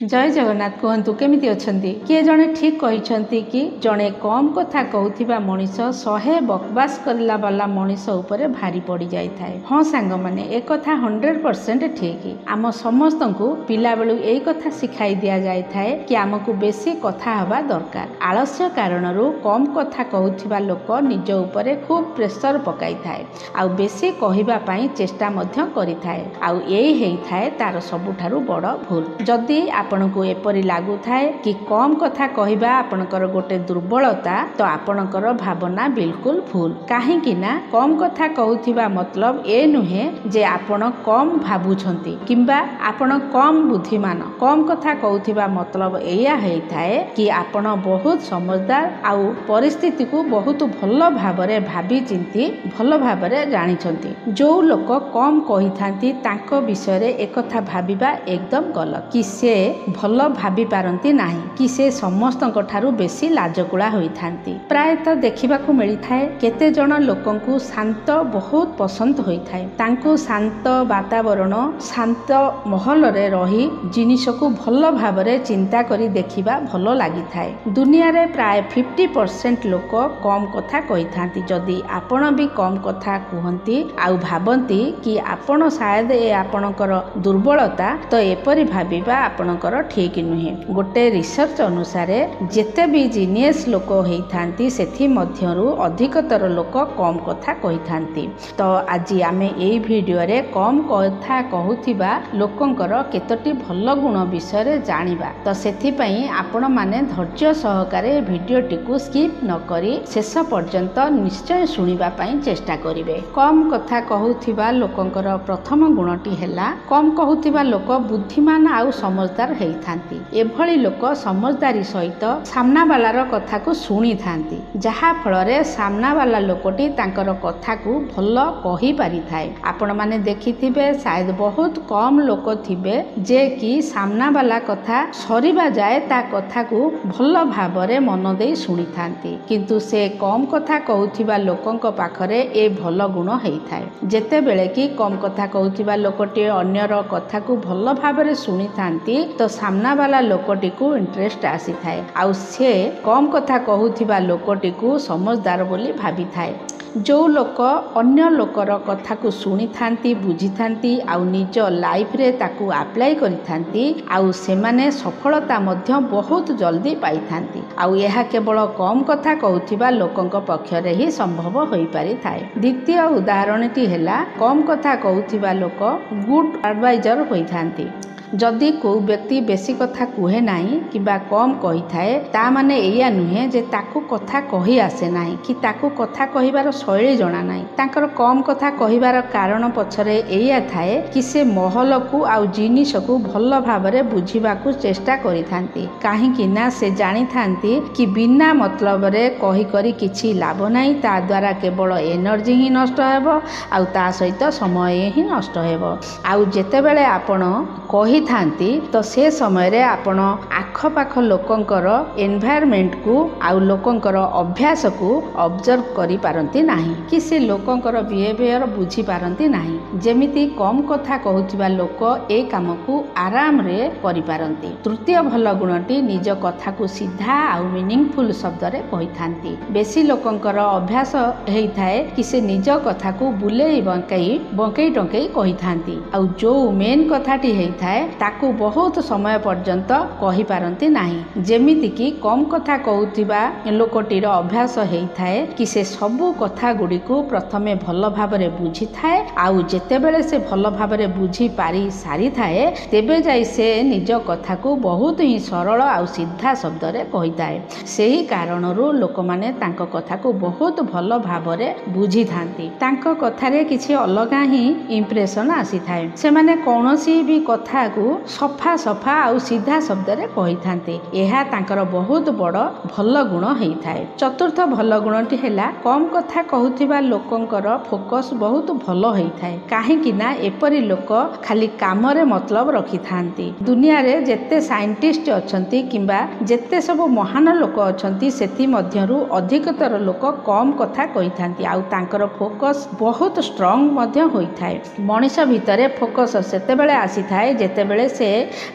जय जगन्नाथ कहतु केमिति अछंती किए जड़े ठीक कही कि जड़े कम कथा कहूथिबा मनीष 100 बकवास करला वाला मनीष उपरे भारी पड़ी जाए थाए। हाँ सांग माने एक कथा 100% ठीक। आम समस्त को पिला बेलू यही कथा सिखाई दिया जाए थाए कि आमको बेसी कथा हवा दरकार। आलस्य कारणरू कम कथा कहूथिबा लोक निज उपरे खूब प्रेशर पकाई थाए आउ बेसी कहिबा पई चेष्टा मध्य करि थाए आउ एही हेई थाए तार सबुठारु बड़ भूल। जदि आपण को एपरी लागू थाए कि कम कथा कहवा आपणकर गोटे दुर्बलता तो आपणकर भावना बिल्कुल भूल। कहीं ना कम कथा कहूथिबा मतलब ए नुहे जे आपण कम भाबुछंती किंबा आपण कम बुद्धिमान। कम कथा कहूथिबा मतलब एया हेई थाए कि आपण बहुत समझदार आउ परिस्थिति को बहुत भल भाबरे भाबी चिंती भल भाबरे जानिछंती। जो लोक कम कही थांती तांको विषय रे एक कथा भाबिबा एकदम गलत कि से भल भाभी पारती नाही कि से समस्त ठारू बेसी लाजकुड़ा होइथांती। प्रायतः देखिबाकू मिलिथाए केते जण लोकंकु शांत बहुत पसंद होइथाए। तांकु शांत वातावरण शांत महल रे रही जिनिस को भल भाबरे चिंता करी देखिबा भल लागिथाए। दुनिया रे प्राय 50% लोक कम कथा कहिथांती। जदि आपण भी कम कथा कुहंती आउ भाबंती कि आपण शायद ए आपणकर दुर्बलता तो एपरी भाबिबा आपणकर ठीक नुहे। गोटे रिसर्च अनुसार जेते भी जीनियस लोक होइथांती सेथि मध्यरु अधिकतर लोक कम कथा कहिथांती। तो आज आमे एई वीडियो रे कम कथा कहूथिबा लोकंकर केतोटी भल गुण विषय रे जानिबा। तो सेथि पई आपण माने धैर्य सहकारे वीडियोटी को स्किप न करी शेष पर्यंत निश्चय सुनिबा पई चेष्टा करिवे। कम कथा कहूथिबा लोकंकर प्रथम गुणटी हैला कम कहूथिबा लोक बुद्धिमान आउ समझदार हेइथांती। एभली लोक समझदारी सहित सामना वालार कथा को शुणी थांती जहा फल सामना वाला लोकटी तांकर कथा को भल कहि पारि थाए। आपण माने देखिथिबे शायद बहुत कम लोक थिबे जे कि सामना वाला कथा सरीबा जाए ता कथा को भल भाबरे मन देई शुणी थांती किंतु से कम कथा कहूथिबा लोकंक पाखरे ए भल गुण हेइ थाए। जेते बेले कि कम कथा कहूथिबा लोकटी अन्यर कथा को भल भाबरे शुणी थांती तो सामना वाला लोकटी को इंटरेस्ट आसी थाए आउ से कम कथा कहूथिबा लोकटी को समझदार बोली भाबी थाए। जो लोक अन्य लोकर कथा को शुणी थांती बुझी थांती आउ निज लाइफ रे ताकू अप्लाई करि थांती आउ सेमाने सफलता मध्य बहुत जल्दी पाई थांती आउ यह केवल कम कथा कहूथिबा लोकंक पक्षरे ही संभव होई पारि थाए। द्वितीय उदाहरणटी हैला कम कथा कहूथिबा लोक गुड एडवाइजर होई थांती। जदि को व्यक्ति बेसी कथा कुहे नाही किबा कम कही थाए ता माने एया नुहे जे ताकू कथा कही आसे नाही कि ताकू कथा कहिबार शैली जणा नाही। तांकर कम कथा कहिबार कारण पछरे एया थाए कि से महल को आउ जिनिस को भल भाबरे बुझिबा को चेष्टा करि थांती। काहे कि ना से जानि थांती कि बिना मतलब रे कहि करी किछि लाभ नाही ता द्वारा केवल एनर्जी ही नष्ट हेबो आउ ता सहित समय ही नष्ट हेबो। आउ जेते बेले आपण कहि थांती तो से समय रे आपण आखपाख लोकंकर एनवायरनमेंट को आउ लोकंकर अभ्यास को ऑब्जर्व करि पारंती नाही कि से लोकंकर बिहेवियर बुझी पारंती नाही। जेमिति कम कथा कहूथिबा लोक ए काम को आराम रे करि पारंती। तृतीय भल गुणटी निज कथा को सीधा आउ मीनिंगफुल शब्द रे कहि थांती। बेसी लोकंकर अभ्यास हेइ थाए कि से निज कथा को बुलेई बंकई टंकई कहि थांती आउ जो मेन कथाटी हेइ थाए ताकू बहुत समय पर्यंत कहि पारंती नाही। जेमिति कि कम कथा कहूथिबा लोकटीर अभ्यास हेइ थाए कि से सबु कथा गुडी को प्रथमे भल भाबरे बुझी थाए आउ जेते बेले से भल भाबरे बुझी पारी सारी थाए तेबे जाई से निज कथा को बहुत ही सरल आउ सीधा शब्द रे कहि थाए। सेही कारणरू लोक माने तांको कथा को बहुत भल भाबरे बुझी थांती। तांको कथा रे किछि अलगा ही इंप्रेशन आसी थाए। से माने कोनोसी भी कथा को सफा सफा आउ सीधा शब्द रे कहि थांती। एहा तांकर बहुत बड़ भल गुण हेइ थाए। चतुर्थ भल गुणटी हैला कम कथा कहूथिबा लोकंकर फोकस बहुत भल हेइ थाए। काहे कि ना एपरी लोक खाली काम रे मतलब रखि थांती। दुनिया रे जेते साइंटिस्ट अछंती किंबा जेते सब महान लोक अछंती सेति मध्यरु अधिकतर लोक कम कथा कहि थांती आउ तांकर फोकस बहुत स्ट्रांग मध्य होई थाए। मनुष्य भितरे फोकस सेते बेले आसी थाए जेते बेले से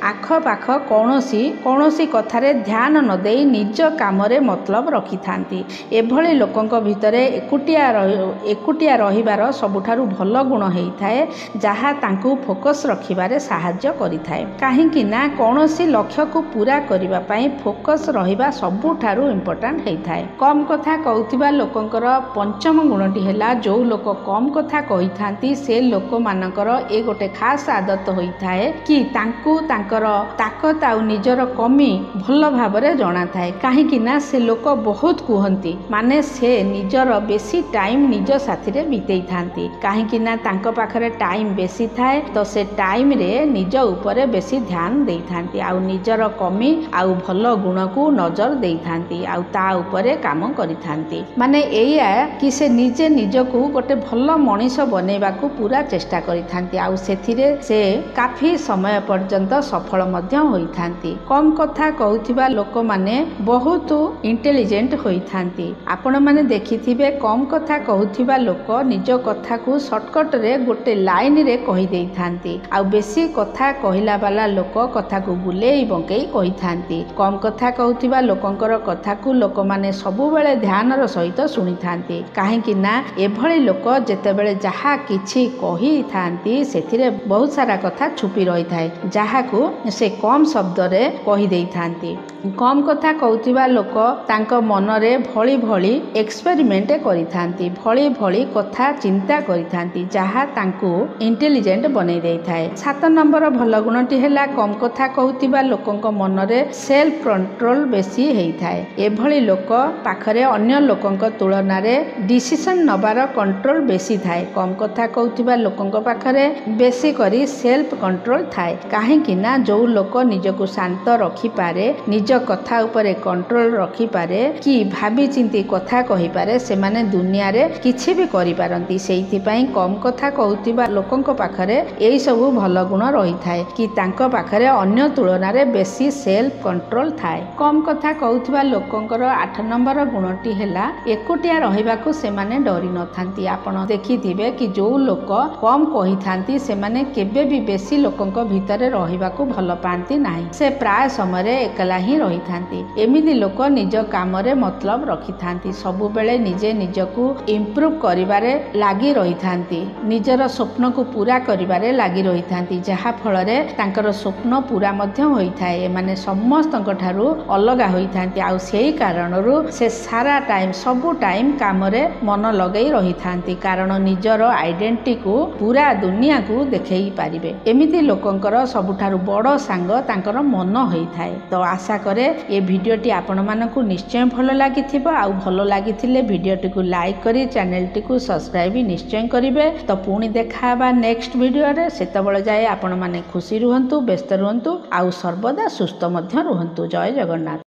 आखपाख कौनसी कथारे ध्यान न दे निज कामरे मतलब रखि थांती। एभली लोकंक भितरे एकुटिया रहिबार सबुठारु भल गुण होइथाए जहा तांकु फोकस रखिबारे साहाय्य करिथाए। काहेकि ना कौनसी लक्ष्य को पूरा करिबा पई फोकस रहिबा सबुठारु इम्पोर्टेंट होइथाए। कम कथा कहउथिबा लोकंकर पंचम गुणटी हैला जो लोक कम कथा कहि थांती से लोक मानकर ए गोटे खास आदत होइथाए कि तांकु तांकर ताकत आ निजर कमी भल भाबरे जणा थाए। काहेकि ना से लोक बहुत कुहंती माने से निजर बेसी टाइम निज साथी रे बितेई थांती। काहेकि ना तांको पाखरे टाइम बेसी थाए तो से टाइम रे निज ऊपर बेसी ध्यान देई थांती आ निजर कमी आ भल गुण को नजर देई थांती आ ता ऊपर काम करि थांती। माने एया कि से निजे निजको गोटे भल मनीष बनैबा को पूरा चेष्टा करि थांती आ सेथिरे से काफी समय पर्यंत सफल मध्य होई थांती। कम कथा कहउथिबा लोक माने बहुत इंटेलिजेंट होई थांती। आपण माने देखिथिबे कम कथा कहउथिबा लोक निज कथा को शॉर्टकट रे गोटे लाइन रे कहि देई थांती आ बेसी कथा कहिला वाला लोक कथा को बुलेई बंकेई कहि थांती। कम कथा कहउथिबा लोकंकर कथा को लोक माने सबु बेले ध्यान रो सहित सुनि थांती। काहेकि ना एभली लोक जेतेबेले जहा किछि कहि थांती सेथिरे बहुत सारा कथा छुपी रही थाए जहा को से कम शब्द रे कहि देई थांती। कम कथा कहउथिबा लोक तांको मनरे भली भली एक्सपेरिमेंट करि थांती भली भली कथा चिंता करि थांती जहा तांको इंटेलिजेंट बनै देई थाए। 7 नंबर भल गुणटी हैला कम कथा कहउथिबा लोकंक मनरे सेल्फ कंट्रोल बेसी हेई थाए। एभली लोक पाखरे अन्य लोकंक तुलना रे डिसीजन नबार कंट्रोल बेसी थाए। कम कथा कहउथिबा लोकंक पाखरे बेसी करी सेल्फ कंट्रोल थाए। काहेकि ना जो लोक निजको शांत रखि पारे निज कथा उपरे कंट्रोल रखि पारे कि भाबी चिंती कथा कहि पारे से माने दुनिया रे किछि भी करि पारंती। सेइथि पई कम कथा कहउथिबा लोकंक पाखरे एई सबु भल गुण रही थाए कि तांको पाखरे अन्य तुलना रे बेसी सेल्फ कंट्रोल थाए। कम कथा कहउथिबा लोकंकर 8 नंबर गुणटी हैला एकुटिया रहिबाकू से माने डरी न थांती। आपण देखिथिबे कि जो लोक कम कहि थांती से माने केबे भी बेसी लोकंक भितरे रहिबाकू भल पांती नाही। से प्राय समय रे एकला ही रही थांती। एमिति लोक निज काम रे मतलब रखि थांती सबु बेले निजे निजको इम्प्रूव करिबारे लागि रही थांती। निजर स्वप्न को पूरा करिबारे लागि रही थांती जहा फल रे तांकर स्वप्न पूरा मध्य होई थाए। माने समस्तक ठारू अलगा होई थांती आ सेही कारणरू से सारा टाइम सबु टाइम काम रे मन लगई रही थांती कारण निजर आइडेंटिटी को पूरा दुनिया को देखई पारिबे। एमिति लोकंकर सबुठारू बड़ सांग तांकर मन होई थाए। तो आशा करे ए भिडियोटी आपण मानकू निश्चय भल लागिथिबो आ भल लागिथिले भिडियोटी को लाइक करी चैनल टी को सब्सक्राइब निश्चय करिवे। तो पुणी देखाबा नेक्स्ट भिडियो रे सेतबेले जाय आपण माने खुशी रुहंतु व्यस्त रुहंतु आ सर्वदा सुस्थ मध्य रुहंतु। जय जगन्नाथ।